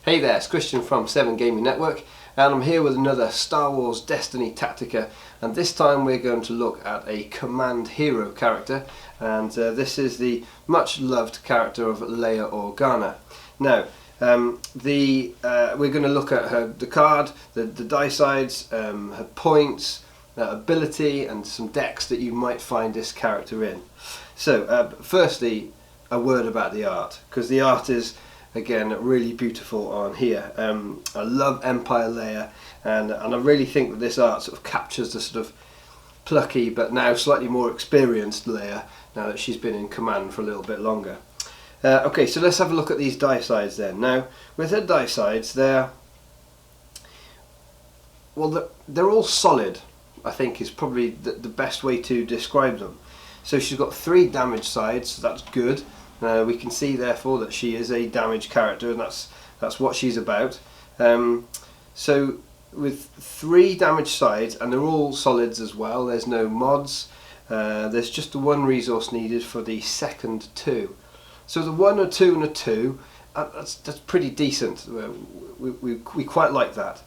Hey there, it's Christian from 7 Gaming Network, and I'm here with another Star Wars Destiny Tactica, and this time we're going to look at a command hero character, and this is the much loved character of Leia Organa. Now, we're going to look at the card, the die sides, her points, ability, and some decks that you might find this character in. So, firstly, a word about the art, because the art is, again, really beautiful on here. I love Empire Leia, and I really think that this art sort of captures the sort of plucky but now slightly more experienced Leia, now that she's been in command for a little bit longer. Okay, so let's have a look at these die sides then. Now, with her die sides, they're all solid, I think is probably the best way to describe them. So she's got 3 damage sides, so that's good. We can see therefore that she is a damage character, and that's what she's about. So with 3 damage sides, and they're all solids as well, there's no mods, there's just the 1 resource needed for the second 2. So the 1, a 2 and a 2, that's pretty decent. We quite like that.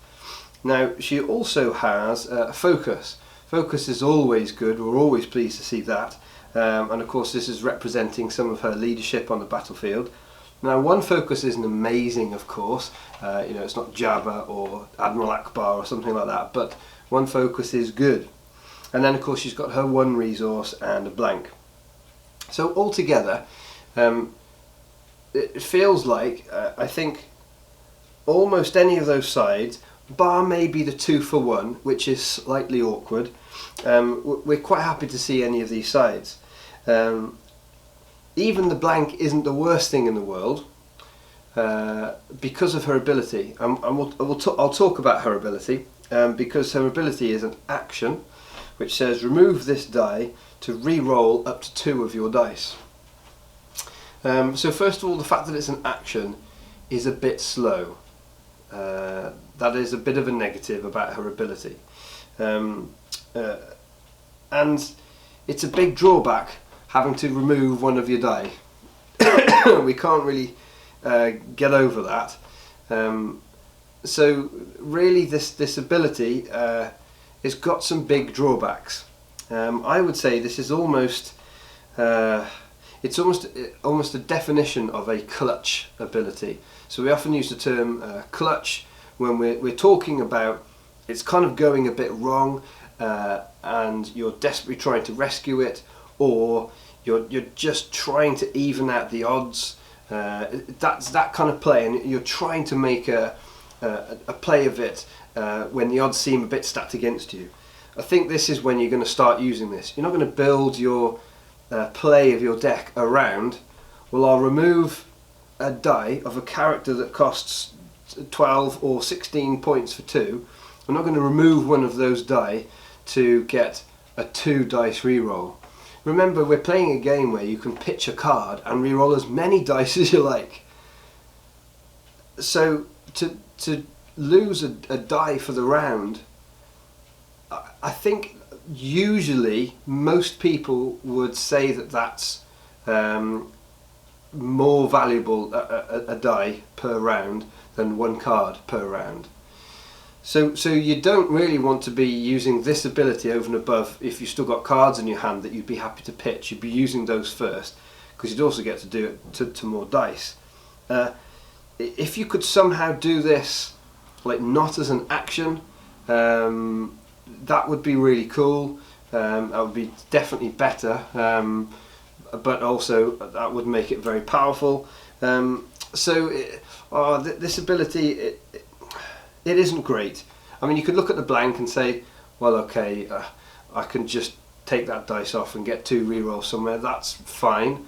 Now she also has focus. Focus is always good, we're always pleased to see that. And of course this is representing some of her leadership on the battlefield. Now 1 focus isn't amazing, of course, it's not Jabba or Admiral Akbar or something like that, but 1 focus is good. And then of course she's got her 1 resource and a blank. So altogether, it feels like, I think, almost any of those sides, bar maybe the 2 for 1, which is slightly awkward, we're quite happy to see any of these sides. Even the blank isn't the worst thing in the world, because of her ability. I'll talk about her ability, because her ability is an action which says remove this die to re-roll up to 2 of your dice. So first of all, the fact that it's an action is a bit slow. That is a bit of a negative about her ability. And it's a big drawback having to remove 1 of your die. We can't really get over that. So really this ability has got some big drawbacks. I would say this is almost almost a definition of a clutch ability. So we often use the term clutch when we're talking about it's kind of going a bit wrong, and you're desperately trying to rescue it, or you're just trying to even out the odds. That's that kind of play, and you're trying to make a play of it when the odds seem a bit stacked against you. I think this is when you're going to start using this. You're not going to build your play of your deck around, well, I'll remove a die of a character that costs 12 or 16 points for 2. I'm not going to remove 1 of those die to get a 2 dice reroll. Remember, we're playing a game where you can pitch a card and reroll as many dice as you like. So to lose a die for the round, I think usually most people would say that that's more valuable a die per round than 1 card per round. So you don't really want to be using this ability over and above. If you've still got cards in your hand that you'd be happy to pitch, you'd be using those first, because you'd also get to do it to more dice. If you could somehow do this like not as an action, that would be really cool. That would be definitely better, but also that would make it very powerful. This ability, it isn't great. I mean, you could look at the blank and say, well, okay, I can just take that dice off and get 2 rerolls somewhere, that's fine.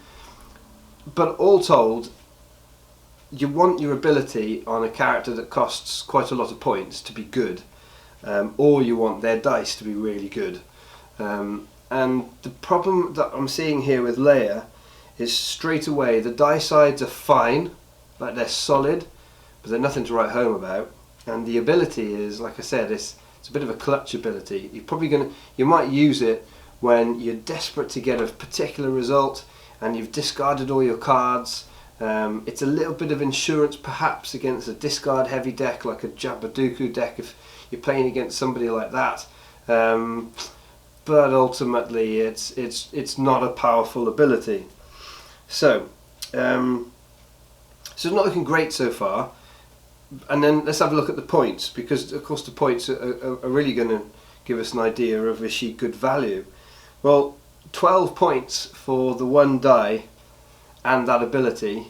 But all told, you want your ability on a character that costs quite a lot of points to be good, or you want their dice to be really good. And the problem that I'm seeing here with Leia is straight away the die sides are fine, like they're solid, but they're nothing to write home about. And the ability is, like I said, it's a bit of a clutch ability. You might use it when you're desperate to get a particular result and you've discarded all your cards, It's a little bit of insurance perhaps against a discard heavy deck like a Jabaduku deck if you're playing against somebody like that. But ultimately it's not a powerful ability. So it's not looking great so far. And then let's have a look at the points, because of course the points are really going to give us an idea of is she good value. Well, 12 points for the one die and that ability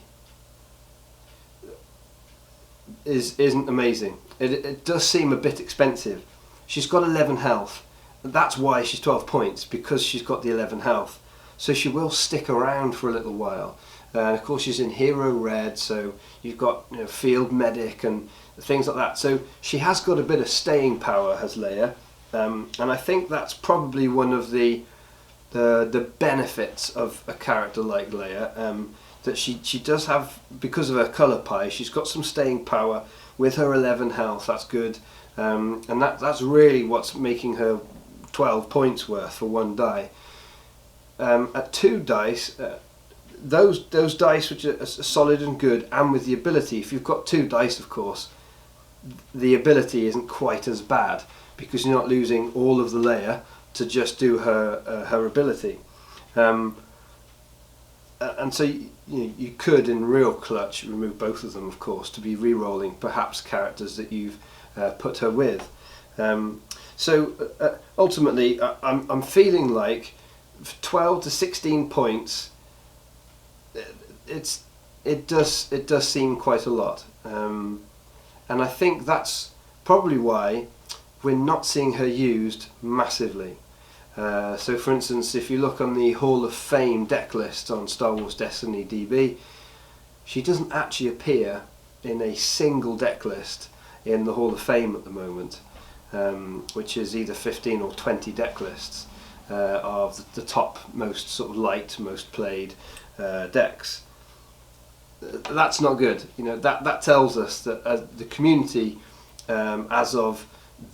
isn't amazing. It does seem a bit expensive. She's got 11 health. That's why she's 12 points, because she's got the 11 health. So she will stick around for a little while. And of course she's in hero red, so you've got field medic and things like that. So she has got a bit of staying power, has Leia. And I think that's probably one of the benefits of a character like Leia, that she does have, because of her colour pie, she's got some staying power with her 11 health. That's good, and that's really what's making her 12 points worth for one die. At 2 dice, those dice which are solid and good, and with the ability, if you've got 2 dice, of course, the ability isn't quite as bad, because you're not losing all of the Leia to just do her ability. And so you could, in real clutch, remove both of them, of course, to be re-rolling perhaps characters that you've put her with. So ultimately, I'm feeling like 12 to 16 points. It does seem quite a lot, and I think that's probably why we're not seeing her used massively. So for instance, if you look on the Hall of Fame deck list on Star Wars Destiny DB, she doesn't actually appear in a single deck list in the Hall of Fame at the moment, which is either 15 or 20 deck lists of the top most sort of liked, most played decks. That's not good. That tells us that the community, as of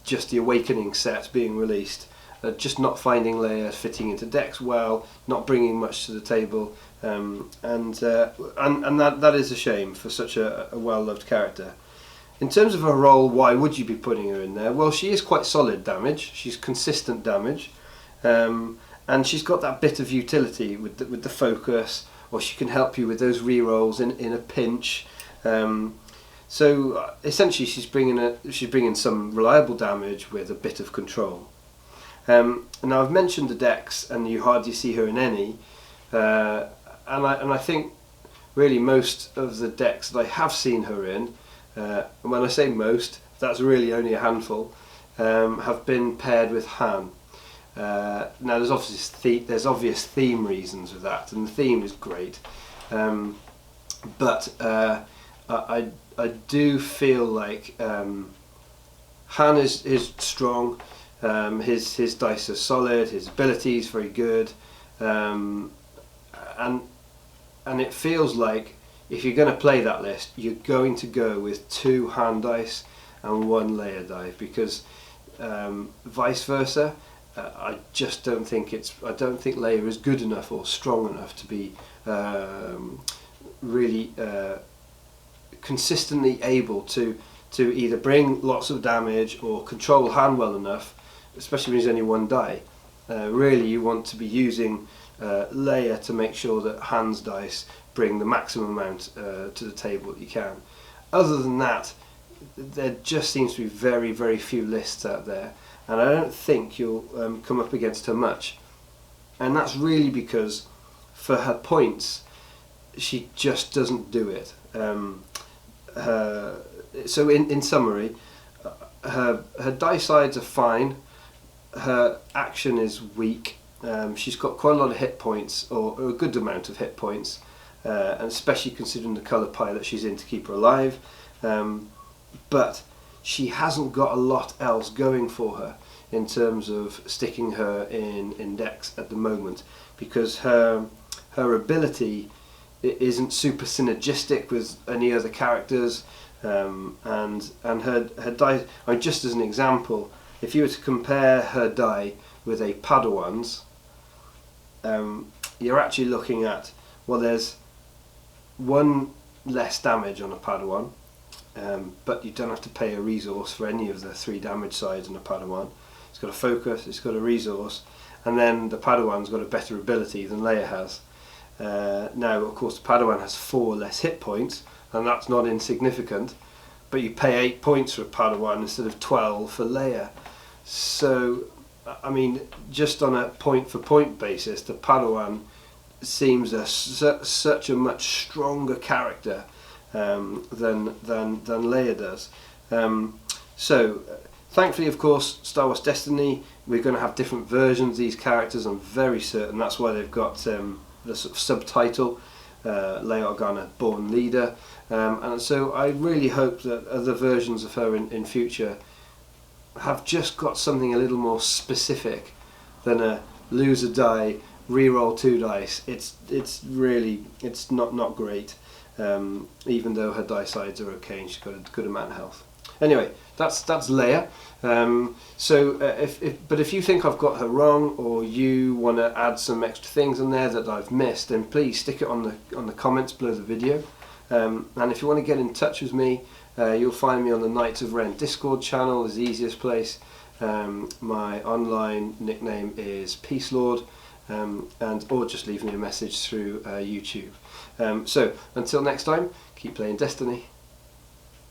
just the Awakening set being released, just not finding Leia fitting into decks well, not bringing much to the table, and that is a shame for such a well-loved character. In terms of her role, why would you be putting her in there? Well, she is quite solid damage. She's consistent damage, and she's got that bit of utility with the focus, or she can help you with those re-rolls in a pinch. So essentially, she's bringing some reliable damage with a bit of control. Now I've mentioned the decks, and you hardly see her in any, and I think really most of the decks that I have seen her in, and when I say most, that's really only a handful, have been paired with Han. Now there's obvious theme reasons with that, and the theme is great, but I do feel like Han is strong. His dice are solid, his ability is very good, and it feels like if you're going to play that list, you're going to go with 2 Han dice and 1 Leia die, because vice versa, I just don't think Leia is good enough or strong enough to be really consistently able to either bring lots of damage or control Han well enough, especially when there's only 1 die. Really, you want to be using Leia to make sure that Han's dice bring the maximum amount to the table that you can. Other than that, there just seems to be very, very few lists out there, and I don't think you'll come up against her much. And that's really because for her points, she just doesn't do it. So in summary, her die sides are fine. Her action is weak. She's got quite a lot of hit points, or a good amount of hit points, and especially considering the colour pie that she's in to keep her alive. But she hasn't got a lot else going for her in terms of sticking her in decks at the moment, because her ability isn't super synergistic with any other characters, and her die. Just as an example, if you were to compare her die with a Padawan's, you're actually looking at, well, there's 1 less damage on a Padawan, but you don't have to pay a resource for any of the 3 damage sides on a Padawan. It's got a focus, it's got a resource, and then the Padawan's got a better ability than Leia has. Now, of course, the Padawan has 4 less hit points, and that's not insignificant, but you pay 8 points for a Padawan instead of 12 for Leia. So, I mean, just on a point-for-point basis, the Padawan seems such a much stronger character than Leia does. Thankfully, of course, Star Wars Destiny, we're going to have different versions of these characters. I'm very certain that's why they've got the sort of subtitle, Leia Organa, Born Leader. And so I really hope that other versions of her in future have just got something a little more specific than a lose a die, re-roll 2 dice. It's really not great, even though her die sides are okay and she's got a good amount of health. Anyway, that's Leia. If you think I've got her wrong, or you want to add some extra things on there that I've missed, then please stick it on the comments below the video. And if you want to get in touch with me, you'll find me on the Knights of Ren Discord channel, is the easiest place. My online nickname is Peace Lord, or just leave me a message through YouTube. So until next time, keep playing Destiny.